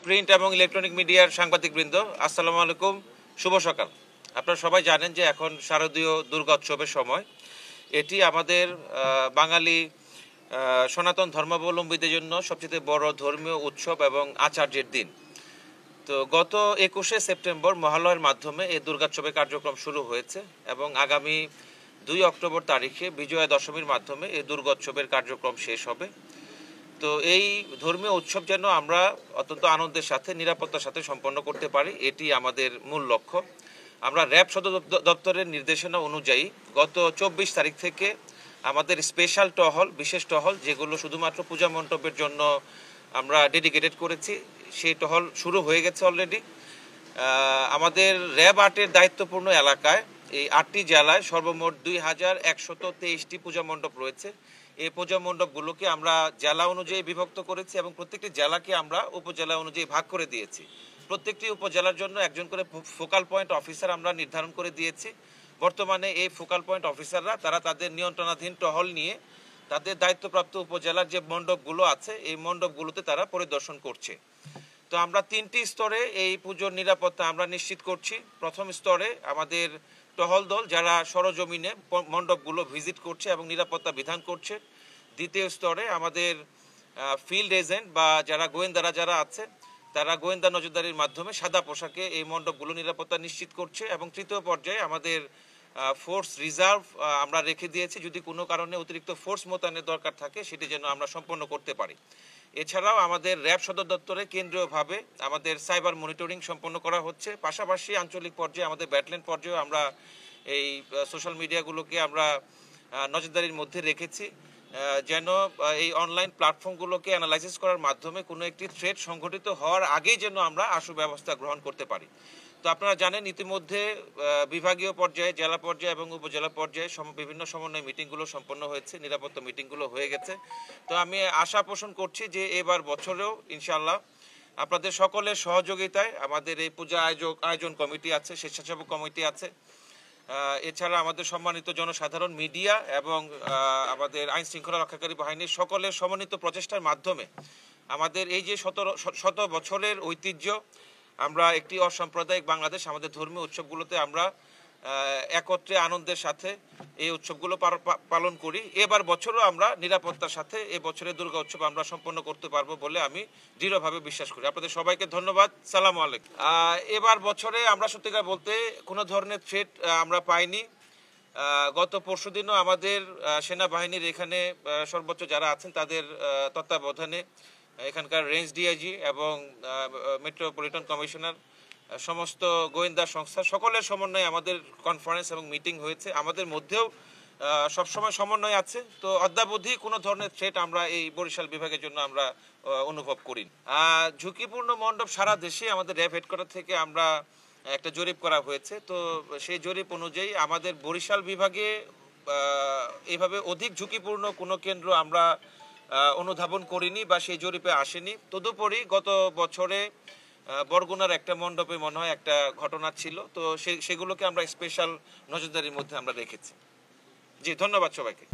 Print এবং electronic মিডিয়ার সাংবাদিকবৃন্দ, আসসালামু আলাইকুম, শুভ সকাল। আপনারা সবাই জানেন যে এখন শারদীয় দুর্গোৎসবের সময়। এটি আমাদের বাঙালি সনাতন ধর্মাবলম্বীদের জন্য সবচেয়ে বড় ধর্মীয় উৎসব এবং আচার্যের দিন। তো গত 21শে সেপ্টেম্বর মহালয়ার মাধ্যমে এই দুর্গোৎসবের কার্যক্রম শুরু হয়েছে এবং আগামী 2 অক্টোবর তারিখে বিজয়া দশমীর মাধ্যমে এই দুর্গোৎসবের কার্যক্রম শেষ হবে। তো এই ধর্মীয় উৎসব যেন আমরা অত্যন্ত আনন্দের সাথে নিরাপত্তার সাথে সম্পন্ন করতে পারি, এটি আমাদের মূল লক্ষ্য। আমরা র্যাব সদর দপ্তরের নির্দেশনা অনুযায়ী গত 24 তারিখ থেকে আমাদের স্পেশাল টহল, বিশেষ টহল, যেগুলো শুধুমাত্র পূজা মণ্ডপের জন্য আমরা ডেডিকেটেড করেছি, সেই টহল শুরু হয়ে গেছে অলরেডি। আমাদের র্যাব 8-এর দায়িত্বপূর্ণ এলাকায় এই 8টি জেলায় সর্বমোট 2123টি পূজা মণ্ডপ রয়েছে। এই পূজা মণ্ডপগুলোকে আমরা জেলা অনুযায়ী বিভক্ত করেছি এবং প্রত্যেকটি জেলাকে আমরা উপজেলা অনুযায়ী ভাগ করে দিয়েছি। প্রত্যেকটি উপজেলার জন্য একজন করে ফোকাল পয়েন্ট অফিসার আমরা নির্ধারণ করে দিয়েছি। বর্তমানে এই ফোকাল পয়েন্ট অফিসাররা তারা তাদের নিয়ন্ত্রণাধীন টহল নিয়ে তাদের দায়িত্বপ্রাপ্ত উপজেলার যে মণ্ডপগুলো আছে এই মণ্ডপগুলোতে তারা পরিদর্শন করছে। তো আমরা 3টি স্তরে এই পুজোর নিরাপত্তা আমরা নিশ্চিত করছি। প্রথম স্তরে আমাদের টহল দল যারা সরজমিনে মণ্ডপগুলো ভিজিট করছে এবং নিরাপত্তা বিধান করছে। দ্বিতীয় স্তরে আমাদের ফিল্ড এজেন্ট বা যারা গোয়েন্দারা যারা আছে তারা গোয়েন্দা নজরদারির মাধ্যমে সাদা পোশাকে এই মণ্ডপগুলো নিরাপত্তা নিশ্চিত করছে। এবং তৃতীয় পর্যায়ে আমাদের ফোর্স রিজার্ভ আমরা রেখে দিয়েছি, যদি কোনো কারণে অতিরিক্ত ফোর্স মোতায়েনের দরকার থাকে সেটি যেন আমরা সম্পন্ন করতে পারি। এছাড়াও আমাদের র্যাব সদর দপ্তরে কেন্দ্রীয়ভাবে আমাদের সাইবার মনিটরিং সম্পন্ন করা হচ্ছে। পাশাপাশি আঞ্চলিক পর্যায়ে আমাদের ব্যাটল্যান্ড পর্যায়ে আমরা এই সোশ্যাল মিডিয়াগুলোকে আমরা নজরদারির মধ্যে রেখেছি, যেন এই অনলাইন প্ল্যাটফর্মগুলোকে অ্যানালাইসিস করার মাধ্যমে কোনো একটি থ্রেট সংঘটিত হওয়ার আগেই যেন আমরা আশু ব্যবস্থা গ্রহণ করতে পারি। তো আপনারা জানেন ইতিমধ্যে বিভাগীয় পর্যায়ে, জেলা পর্যায়ে এবং উপজেলা পর্যায়ে বিভিন্ন সমন্বয় মিটিংগুলো সম্পন্ন হয়েছে, নিরাপত্তা মিটিংগুলো হয়ে গেছে। তো আমি আশা পোষণ করছি যে এবার বছরেও ইনশাআল্লাহ আপনাদের সকলের সহযোগিতায় আমাদের এই পূজা আয়োজন কমিটি আছে, স্বেচ্ছাসেবক কমিটি আছে, এছাড়া আমাদের সম্মানিত জনসাধারণ, মিডিয়া এবং আমাদের আইন শৃঙ্খলা রক্ষাকারী বাহিনীর সকলের সমন্বিত প্রচেষ্টার মাধ্যমে আমাদের এই যে শত বছরের ঐতিহ্য, আমরা একটি অসাম্প্রদায়িক বাংলাদেশ, আমাদের ধর্মীয় উৎসবগুলোতে আমরা একত্রে আনন্দের সাথে এই উৎসবগুলো পালন করি। এবার বছরও আমরা নিরাপত্তার সাথে এই বছরের দুর্গা উৎসব আমরা সম্পন্ন করতে পারবো বলে আমি দৃঢ়ভাবে বিশ্বাস করি। আপনাদের সবাইকে ধন্যবাদ। সালামু আলাইকুম। এবার বছরে আমরা সত্যিকার বলতে কোনো ধরনের থ্রেট আমরা পাইনি। গত পরশুদিনও আমাদের সেনাবাহিনীর এখানে সর্বোচ্চ যারা আছেন তাদের তত্ত্বাবধানে এখানকার রেঞ্জ ডিআইজি এবং মেট্রোপলিটন কমিশনার, সমস্ত গোয়েন্দা সংস্থা সকলের সমন্বয়ে আমাদের কনফারেন্স এবং মিটিং হয়েছে। আমাদের মধ্যেও সবসময় সমন্বয় আছে। তো অদ্যাবধি কোনো ধরনের থ্রেট আমরা এই বরিশাল বিভাগের জন্য আমরা অনুভব করি। ঝুঁকিপূর্ণ মণ্ডপ সারা দেশে আমাদের র্যাব হেডকোয়ার্টার থেকে আমরা একটা জরিপ করা হয়েছে। তো সেই জরিপ অনুযায়ী আমাদের বরিশাল বিভাগে এইভাবে অধিক ঝুঁকিপূর্ণ কোনো কেন্দ্র আমরা অনুধাবন করিনি বা সেই জরিপে আসেনি। তদুপরি গত বছরে বরগুনার একটা মণ্ডপে মনে হয় একটা ঘটনা ছিল, তো সেগুলোকে আমরা স্পেশাল নজরদারির মধ্যে আমরা রেখেছি। জি, ধন্যবাদ সবাইকে।